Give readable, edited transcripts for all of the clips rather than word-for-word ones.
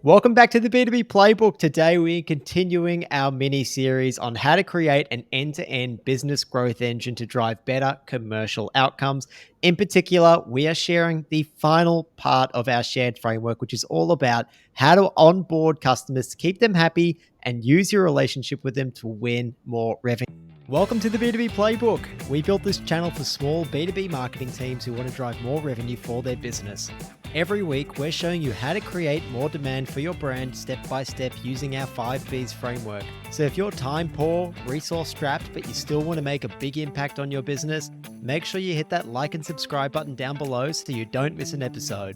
Welcome back to the B2B Playbook. Today, we're continuing our mini series on how to create an end-to-end business growth engine to drive better commercial outcomes. In particular, we are sharing the final part of our shared framework, which is all about how to onboard customers to keep them happy and use your relationship with them to win more revenue. Welcome to the B2B Playbook. We built this channel for small B2B marketing teams who want to drive more revenue for their business. Every week, we're showing you how to create more demand for your brand step by step using our 5Bs framework. So if you're time poor, resource strapped, but you still want to make a big impact on your business, make sure you hit that like and subscribe button down below so you don't miss an episode.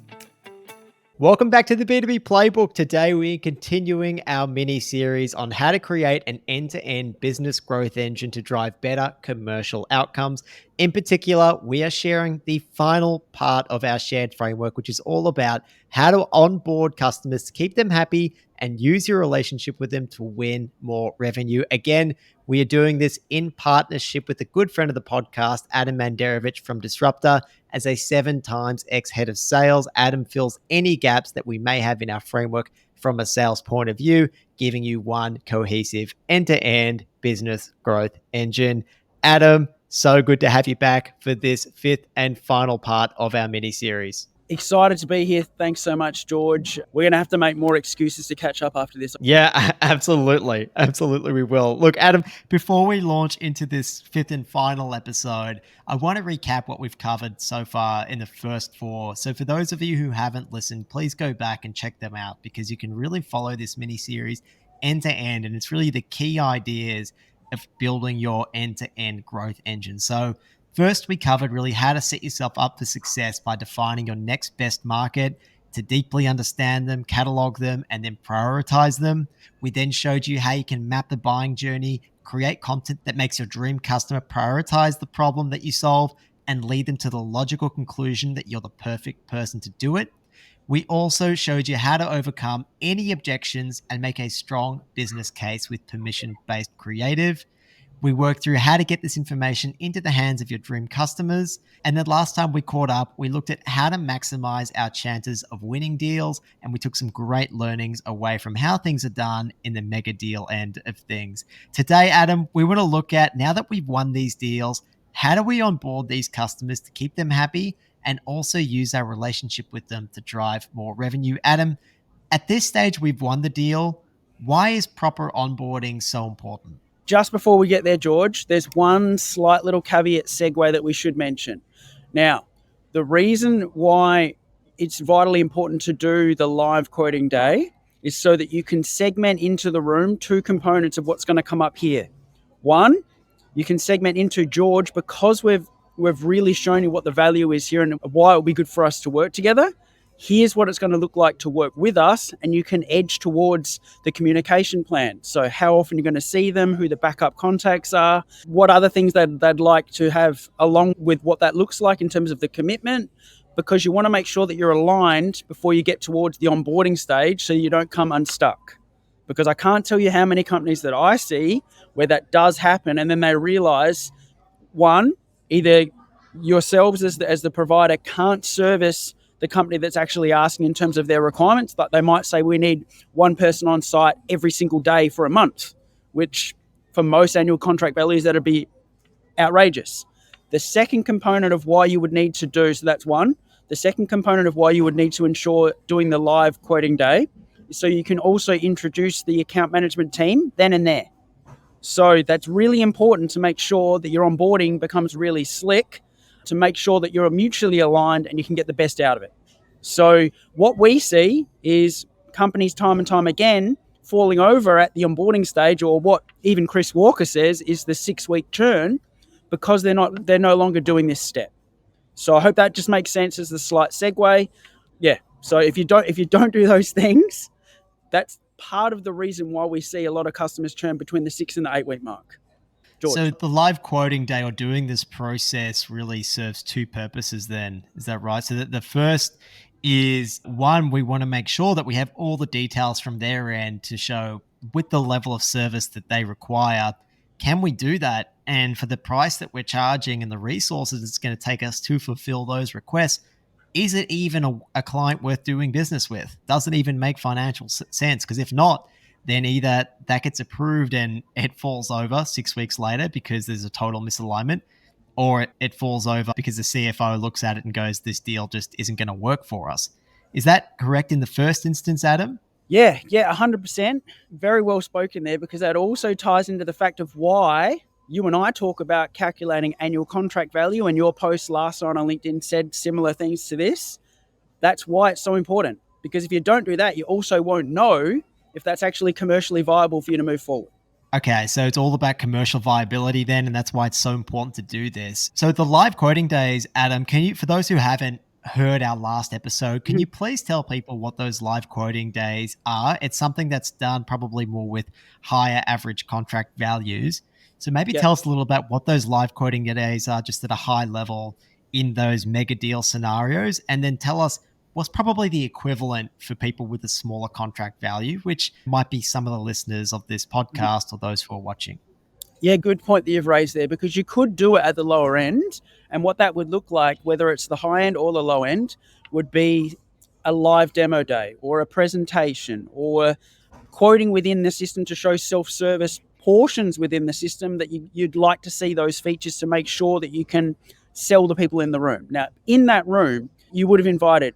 Welcome back to the B2B Playbook. Today, we're continuing our mini series on how to create an end-to-end business growth engine to drive better commercial outcomes. In particular, we are sharing the final part of our shared framework, which is all about how to onboard customers to keep them happy and use your relationship with them to win more revenue. Again, we are doing this in partnership with a good friend of the podcast, Adem Manderovic from Disruptor. As a 7 times ex-head of sales, Adam fills any gaps that we may have in our framework from a sales point of view, giving you one cohesive end-to-end business growth engine. Adam, so good to have you back for this 5th and final part of our mini-series. Excited to be here. Thanks so much, George. We're going to have to make more excuses to catch up after this. Yeah, absolutely. Absolutely, we will. Look, Adam, before we launch into this 5th and final episode, I want to recap what we've covered so far in the first 4. So for those of you who haven't listened, please go back and check them out because you can really follow this mini-series end to end. And it's really the key ideas of building your end-to-end growth engine. So first, we covered really how to set yourself up for success by defining your next best market, to deeply understand them, catalog them, and then prioritize them. We then showed you how you can map the buying journey, create content that makes your dream customer prioritize the problem that you solve, and lead them to the logical conclusion that you're the perfect person to do it. We also showed you how to overcome any objections and make a strong business case with permission-based creative. We worked through how to get this information into the hands of your dream customers. And then last time we caught up, we looked at how to maximize our chances of winning deals. And we took some great learnings away from how things are done in the mega deal end of things. Today, Adam, we want to look at, now that we've won these deals, how do we onboard these customers to keep them happy and also use our relationship with them to drive more revenue? Adam, at this stage, we've won the deal. Why is proper onboarding so important? Just before we get there, George, there's one slight little caveat segue that we should mention. Now, the reason why it's vitally important to do the live quoting day is so that you can segment into the room 2 components of what's going to come up here. One, you can segment into George because we've really shown you what the value is here and why it will be good for us to work together. Here's what it's going to look like to work with us, and you can edge towards the communication plan. So how often you're going to see them, who the backup contacts are, what other things they'd like to have along with what that looks like in terms of the commitment, because you want to make sure that you're aligned before you get towards the onboarding stage so you don't come unstuck. Because I can't tell you how many companies that I see where that does happen, and then they realize, one, either yourselves as the provider can't service the company that's actually asking in terms of their requirements, but they might say we need 1 person on site every single day for a month, which for most annual contract values, that'd be outrageous. The second component of why you would need to do, so that's one, the second component of why you would need to ensure doing the live quoting day is so you can also introduce the account management team then and there. So that's really important to make sure that your onboarding becomes really slick, to make sure that you're mutually aligned and you can get the best out of it. So what we see is companies time and time again falling over at the onboarding stage, or what even Chris Walker says is the 6-week churn, because they're no longer doing this step. So I hope that just makes sense as the slight segue. Yeah. So if you don't do those things, that's part of the reason why we see a lot of customers churn between the 6 and the 8-week mark. George. So the live quoting day or doing this process really serves 2 purposes then, is that right? So the first is, one, we want to make sure that we have all the details from their end to show with the level of service that they require, can we do that? And for the price that we're charging and the resources it's going to take us to fulfill those requests, is it even a client worth doing business with? Does it even make financial sense? Because if not, then either that gets approved and it falls over 6 weeks later because there's a total misalignment, or it falls over because the CFO looks at it and goes, this deal just isn't going to work for us. Is that correct in the first instance, Adem? Yeah, 100%. Very well spoken there, because that also ties into the fact of why you and I talk about calculating annual contract value, and your post last night on LinkedIn said similar things to this. That's why it's so important, because if you don't do that, you also won't know if that's actually commercially viable for you to move forward. Okay, so it's all about commercial viability then, and that's why it's so important to do this. So the live quoting days, Adem, can you, for those who haven't heard our last episode, can you please tell people what those live quoting days are? It's something that's done probably more with higher average contract values. So maybe tell us a little about what those live quoting days are, just at a high level in those mega deal scenarios, and then tell us what's probably the equivalent for people with a smaller contract value, which might be some of the listeners of this podcast or those who are watching. Yeah, good point that you've raised there, because you could do it at the lower end. And what that would look like, whether it's the high end or the low end, would be a live demo day or a presentation or quoting within the system to show self-service portions within the system that you'd like to see those features to make sure that you can sell the people in the room. Now, in that room, you would have invited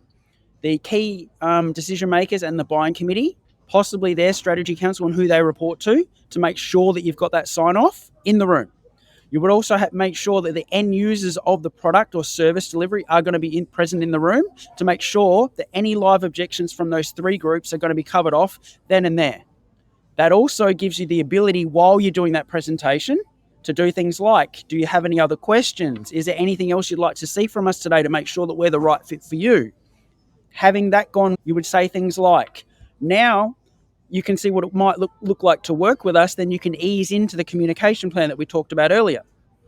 the key decision makers and the buying committee, possibly their strategy council and who they report to make sure that you've got that sign off in the room. You would also make sure that the end users of the product or service delivery are going to be present in the room to make sure that any live objections from those three groups are going to be covered off then and there. That also gives you the ability, while you're doing that presentation, to do things like, do you have any other questions? Is there anything else you'd like to see from us today to make sure that we're the right fit for you? Having that gone, you would say things like, now you can see what it might look like to work with us, then you can ease into the communication plan that we talked about earlier.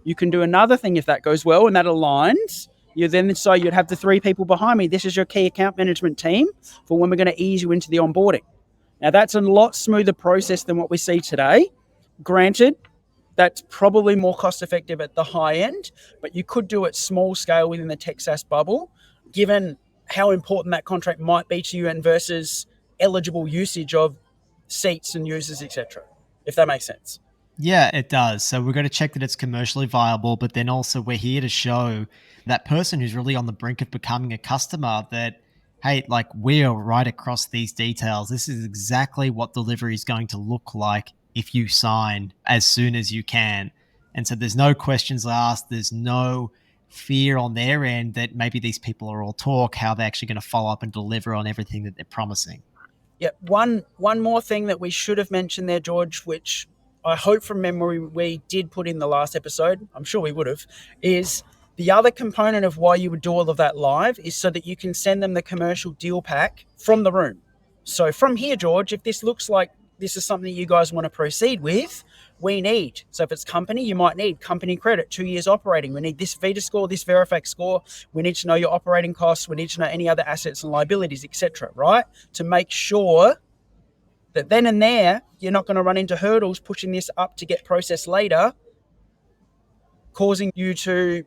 You can do another thing if that goes well and that aligns. You'd have the three people behind me. This is your key account management team for when we're going to ease you into the onboarding. Now, that's a lot smoother process than what we see today. Granted, that's probably more cost effective at the high end, but you could do it small scale within the tech SaaS bubble, given how important that contract might be to you and versus eligible usage of seats and users, etc., if that makes sense. Yeah, it does. So we're going to check that it's commercially viable, but then also we're here to show that person who's really on the brink of becoming a customer that, hey, like, we're right across these details. This is exactly what delivery is going to look like if you sign as soon as you can. And so there's no questions asked. There's no fear on their end that maybe these people are all talk, how they're actually going to follow up and deliver on everything that they're promising. Yeah, one more thing that we should have mentioned there, George, which I hope from memory we did put in the last episode, I'm sure we would have, is the other component of why you would do all of that live is so that you can send them the commercial deal pack from the room. So from here, George, if this looks like this is something you guys want to proceed with, we need, so if it's company, you might need company credit, 2 years operating. We need this Vita score, this Verifax score. We need to know your operating costs. We need to know any other assets and liabilities, etc., right? To make sure that then and there, you're not going to run into hurdles pushing this up to get processed later, causing you to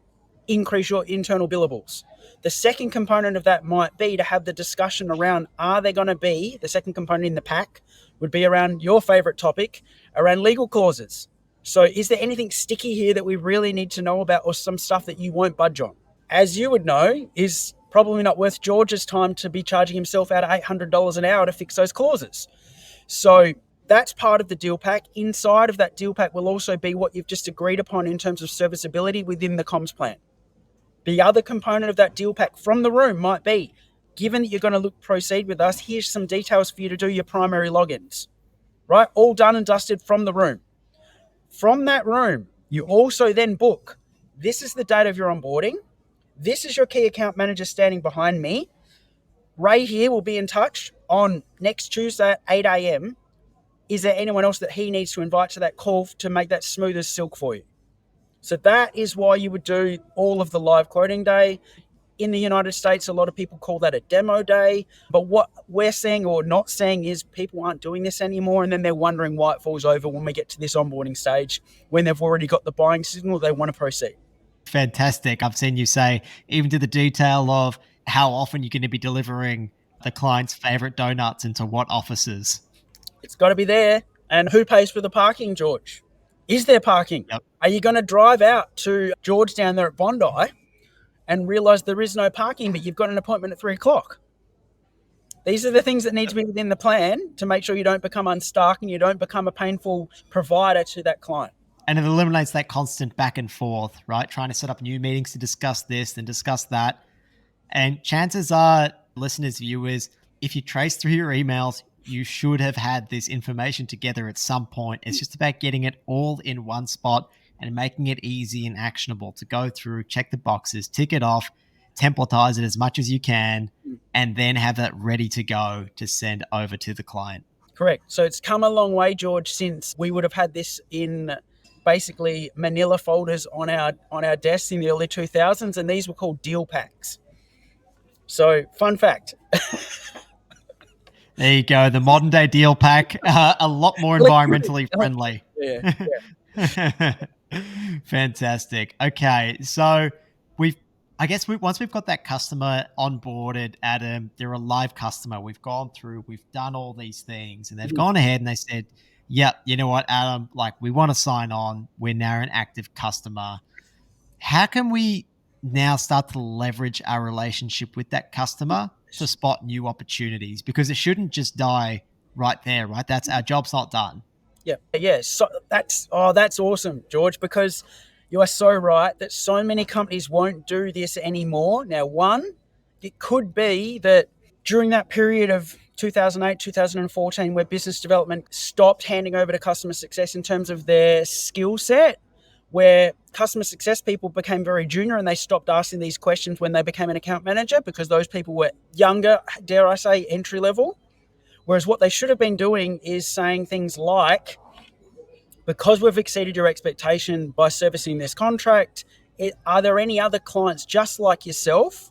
increase your internal billables. The second component of that might be to have the discussion around, are there going to be, the second component in the pack would be around your favorite topic, around legal clauses. So is there anything sticky here that we really need to know about, or some stuff that you won't budge on? As you would know, is probably not worth George's time to be charging himself out of $800 an hour to fix those clauses. So that's part of the deal pack. Inside of that deal pack will also be what you've just agreed upon in terms of serviceability within the comms plan. The other component of that deal pack from the room might be, given that you're going to proceed with us, here's some details for you to do your primary logins, right? All done and dusted from the room. From that room, you also then book, this is the date of your onboarding. This is your key account manager standing behind me. Ray here will be in touch on next Tuesday at 8 a.m. Is there anyone else that he needs to invite to that call to make that smooth as silk for you? So that is why you would do all of the live quoting day. In the United States, a lot of people call that a demo day. But what we're seeing or not seeing is people aren't doing this anymore. And then they're wondering why it falls over when we get to this onboarding stage, when they've already got the buying signal, they want to proceed. Fantastic. I've seen you say, even to the detail of, how often you're going to be delivering the client's favorite donuts into what offices. It's got to be there. And who pays for the parking, George? Is there parking? Yep. Are you going to drive out to George down there at Bondi and realize there is no parking, but you've got an appointment at 3:00? These are the things that need to be within the plan to make sure you don't become unstuck and you don't become a painful provider to that client. And it eliminates that constant back and forth, right? Trying to set up new meetings to discuss this and discuss that. And chances are, listeners, viewers, if you trace through your emails, you should have had this information together at some point. It's just about getting it all in one spot and making it easy and actionable to go through, check the boxes, tick it off, templatize it as much as you can, and then have that ready to go to send over to the client. Correct. So it's come a long way, George, since we would have had this in basically manila folders on our desks in the early 2000s, and these were called deal packs. So fun fact. There you go. The modern day deal pack, a lot more environmentally friendly. Yeah. Fantastic. Okay. So once we've got that customer onboarded, Adem, they're a live customer. We've gone through, we've done all these things, and they've gone ahead and they said, yeah, you know what, Adem, like we want to sign on. We're now an active customer. How can we now start to leverage our relationship with that customer to spot new opportunities? Because it shouldn't just die right there, right? That's our job's not done. Yeah. So that's awesome, George, because you are so right that so many companies won't do this anymore. Now, one, it could be that during that period of 2008, 2014, where business development stopped handing over to customer success in terms of their skill set, where customer success people became very junior and they stopped asking these questions when they became an account manager because those people were younger, dare I say, entry level. Whereas what they should have been doing is saying things like, because we've exceeded your expectation by servicing this contract, are there any other clients just like yourself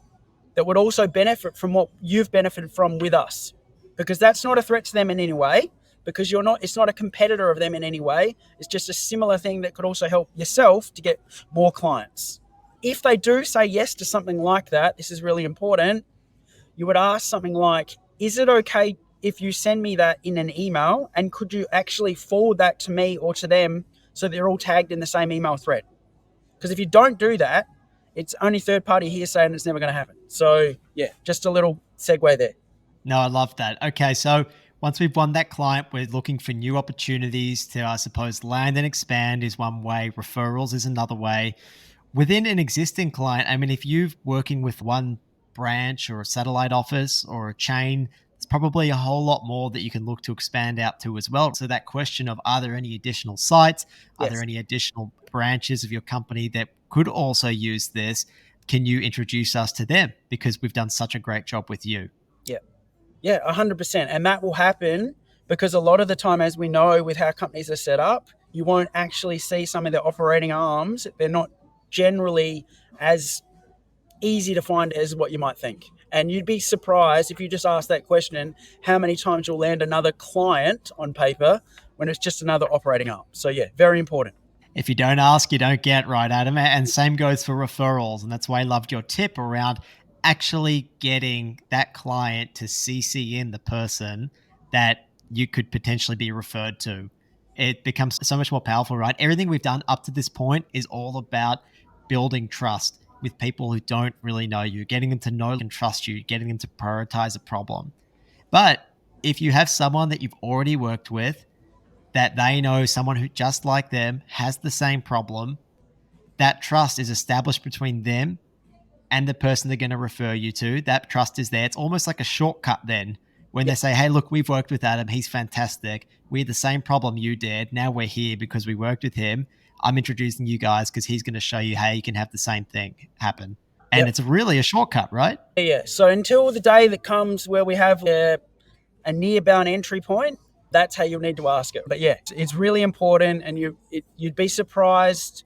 that would also benefit from what you've benefited from with us? Because that's not a threat to them in any way, because it's not a competitor of them in any way. It's just a similar thing that could also help yourself to get more clients. If they do say yes to something like that, this is really important, you would ask something like, is it okay if you send me that in an email, and could you actually forward that to me or to them so they're all tagged in the same email thread? Because if you don't do that, it's only third-party hearsay and it's never going to happen. So yeah, just a little segue there. No, I love that. Okay, so once we've won that client, we're looking for new opportunities to, I suppose, land and expand is one way. Referrals is another way. Within an existing client, I mean, if you're working with one branch or a satellite office or a chain, there's probably a whole lot more that you can look to expand out to as well. So that question of, are there any additional sites? Are there any additional branches of your company that could also use this? Can you introduce us to them? Because we've done such a great job with you. Yeah, 100%. And that will happen because a lot of the time, as we know with how companies are set up, you won't actually see some of their operating arms. They're not generally as easy to find as what you might think. And you'd be surprised if you just ask that question, how many times you'll land another client on paper when it's just another operating arm. So yeah, very important. If you don't ask, you don't get, right, Adem? And same goes for referrals. And that's why I loved your tip around actually getting that client to CC in the person that you could potentially be referred to. It becomes so much more powerful, right? Everything we've done up to this point is all about building trust with people who don't really know you, getting them to know and trust you, getting them to prioritize a problem. But if you have someone that you've already worked with, that they know someone who just like them has the same problem, that trust is established between them and the person they're going to refer you to. That trust is there. It's almost like a shortcut then when they say, hey, look, we've worked with Adem. He's fantastic. We had the same problem you did. Now we're here because we worked with him. I'm introducing you guys because he's going to show you how you can have the same thing happen. And it's really a shortcut, right? Yeah. So until the day that comes where we have a near-bound entry point, that's how you'll need to ask it. But yeah, it's really important, and you'd be surprised.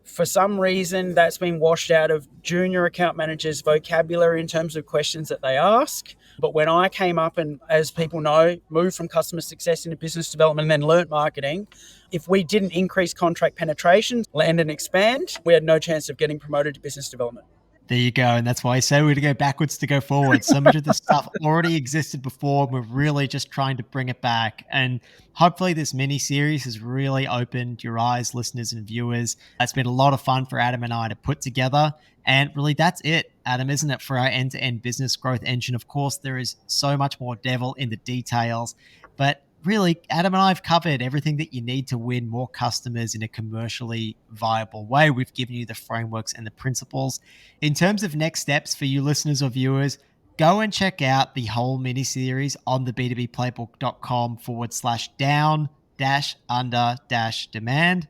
For some reason, that's been washed out of junior account managers' vocabulary in terms of questions that they ask. But when I came up and, as people know, moved from customer success into business development and then learnt marketing, if we didn't increase contract penetration, land and expand, we had no chance of getting promoted to business development. There you go. And that's why I say we're to go backwards to go forward. So much of this stuff already existed before. We're really just trying to bring it back. And hopefully this mini series has really opened your eyes, listeners and viewers. It's been a lot of fun for Adem and I to put together. And really, that's it, Adem, isn't it, for our end-to-end business growth engine? Of course, there is so much more devil in the details. But really, Adem and I have covered everything that you need to win more customers in a commercially viable way. We've given you the frameworks and the principles. In terms of next steps for you listeners or viewers, go and check out the whole mini series on the b2bplaybook.com/down dash under dash demand.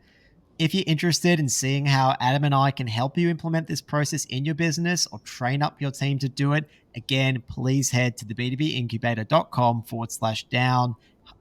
If you're interested in seeing how Adem and I can help you implement this process in your business or train up your team to do it, again, please head to the b2bincubator.com/down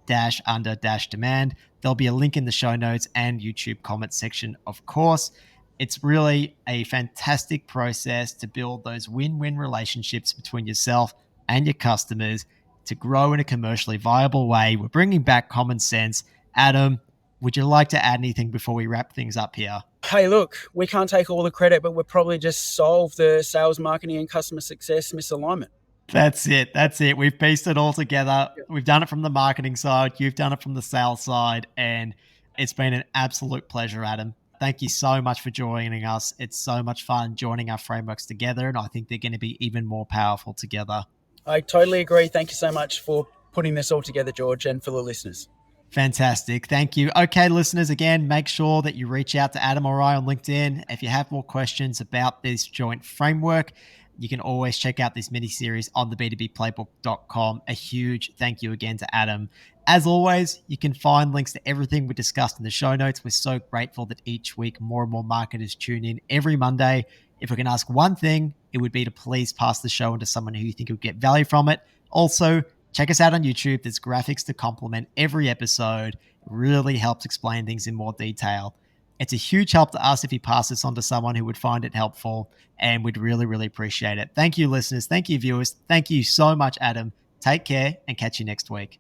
dash under dash demand. There'll be a link in the show notes and YouTube comment section, of course. It's really a fantastic process to build those win-win relationships between yourself and your customers to grow in a commercially viable way. We're bringing back common sense. Adem, would you like to add anything before we wrap things up here? Hey, look, we can't take all the credit, but we'll probably just solve the sales, marketing, and customer success misalignment. That's it. That's it. We've pieced it all together. We've done it from the marketing side. You've done it from the sales side. And it's been an absolute pleasure, Adem. Thank you so much for joining us. It's so much fun joining our frameworks together. And I think they're going to be even more powerful together. I totally agree. Thank you so much for putting this all together, George, and for the listeners. Fantastic. Thank you. Okay, listeners, again, make sure that you reach out to Adem or I on LinkedIn. If you have more questions about this joint framework, you can always check out this mini series on the b2bplaybook.com. A huge thank you again to Adem. As always, you can find links to everything we discussed in the show notes. We're so grateful that each week more and more marketers tune in every Monday. If we can ask one thing, it would be to please pass the show on to someone who you think would get value from it. Also, check us out on YouTube. There's graphics to complement every episode. It really helps explain things in more detail. It's a huge help to us if you pass this on to someone who would find it helpful, and we'd really, really appreciate it. Thank you, listeners. Thank you, viewers. Thank you so much, Adem. Take care and catch you next week.